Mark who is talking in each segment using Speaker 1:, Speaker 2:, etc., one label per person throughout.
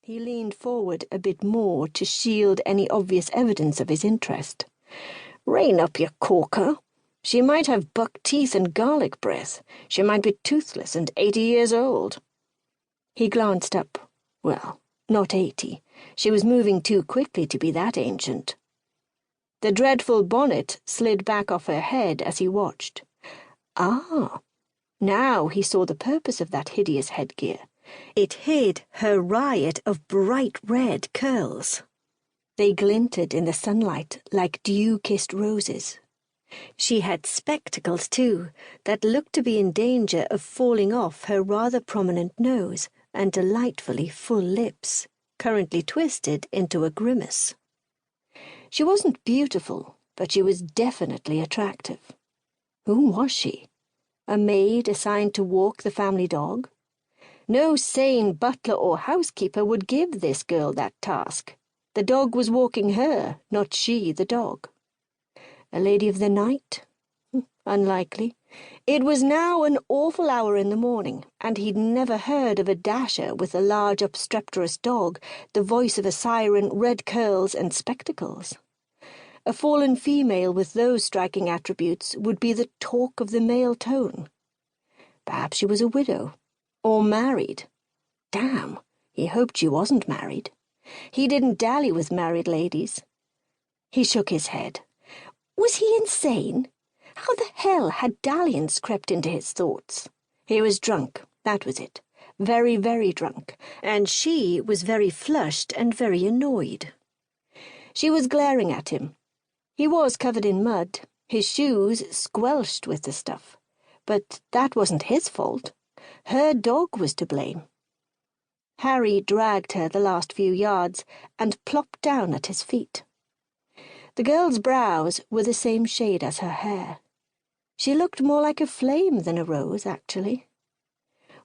Speaker 1: He leaned forward a bit more to shield any obvious evidence of his interest. "Rein up, you corker. She might have buck teeth and garlic breath. She might be toothless and 80 years old." He glanced up. Well, not 80. She was moving too quickly to be that ancient. The dreadful bonnet slid back off her head as he watched. Ah! Now he saw the purpose of that hideous headgear. It hid her riot of bright red curls. They glinted in the sunlight like dew-kissed roses. She had spectacles, too, that looked to be in danger of falling off her rather prominent nose and delightfully full lips, currently twisted into a grimace. She wasn't beautiful, but she was definitely attractive. Who was she? A maid assigned to walk the family dog? No sane butler or housekeeper would give this girl that task. The dog was walking her, not she the dog. A lady of the night? Unlikely. It was now an awful hour in the morning, and he'd never heard of a dasher with a large obstreperous dog, the voice of a siren, red curls, and spectacles. A fallen female with those striking attributes would be the talk of the male tone. Perhaps she was a widow. Or married. Damn, he hoped she wasn't married. He didn't dally with married ladies. He shook his head. Was he insane? How the hell had dalliance crept into his thoughts? He was drunk, that was it. Very, very drunk. And she was very flushed and very annoyed. She was glaring at him. He was covered in mud, his shoes squelched with the stuff. But that wasn't his fault. Her dog was to blame. Harry dragged her the last few yards and plopped down at his feet. The girl's brows were the same shade as her hair. She looked more like a flame than a rose, actually.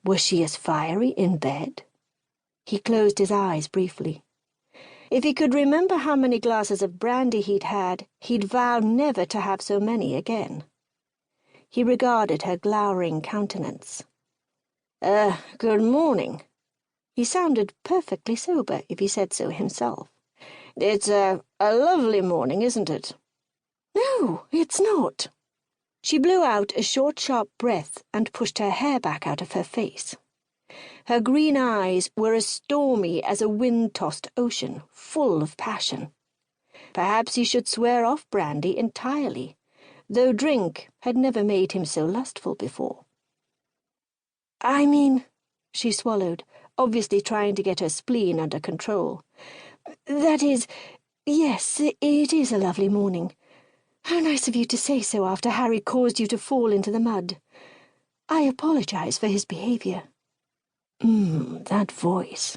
Speaker 1: Was she as fiery in bed? He closed his eyes briefly. If he could remember how many glasses of brandy he'd had, he'd vow never to have so many again. He regarded her glowering countenance. Good morning." He sounded perfectly sober, if he said so himself. "It's a lovely morning, isn't it?" "No, it's not." She blew out a short, sharp breath and pushed her hair back out of her face. Her green eyes were as stormy as a wind-tossed ocean, full of passion. Perhaps he should swear off brandy entirely, though drink had never made him so lustful before. "I mean," she swallowed, obviously trying to get her spleen under control. "That is, yes, it is a lovely morning. How nice of you to say so after Harry caused you to fall into the mud. I apologize for his behavior." That voice.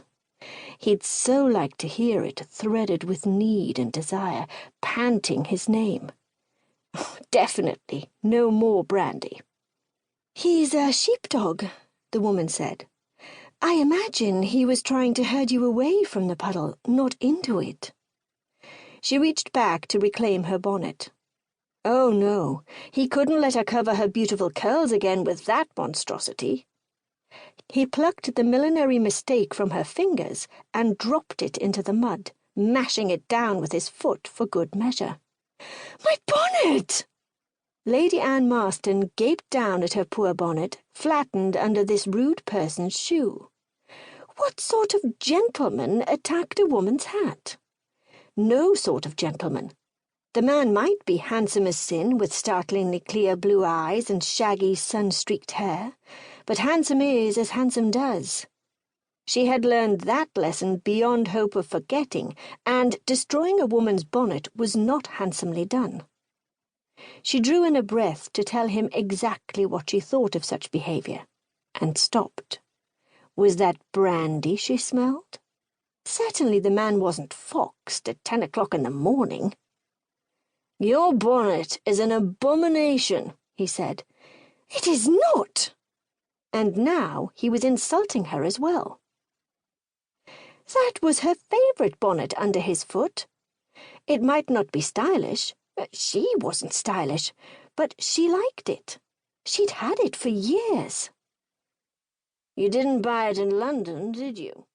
Speaker 1: He'd so like to hear it, threaded with need and desire, panting his name. Definitely no more brandy. "He's a sheepdog," the woman said. "I imagine he was trying to herd you away from the puddle, not into it." She reached back to reclaim her bonnet. Oh no, he couldn't let her cover her beautiful curls again with that monstrosity. He plucked the millinery mistake from her fingers and dropped it into the mud, mashing it down with his foot for good measure. "My bonnet!" Lady Anne Marston gaped down at her poor bonnet, flattened under this rude person's shoe. What sort of gentleman attacked a woman's hat? No sort of gentleman. The man might be handsome as sin, with startlingly clear blue eyes and shaggy sun-streaked hair, but handsome is as handsome does. She had learned that lesson beyond hope of forgetting, and destroying a woman's bonnet was not handsomely done. She drew in a breath to tell him exactly what she thought of such behavior, and stopped. Was that brandy she smelled? Certainly the man wasn't foxed at 10 o'clock in the morning. "Your bonnet is an abomination," he said. "It is not!" And now he was insulting her as well. That was her favourite bonnet under his foot. It might not be stylish. She wasn't stylish, but she liked it. She'd had it for years. "You didn't buy it in London, did you?"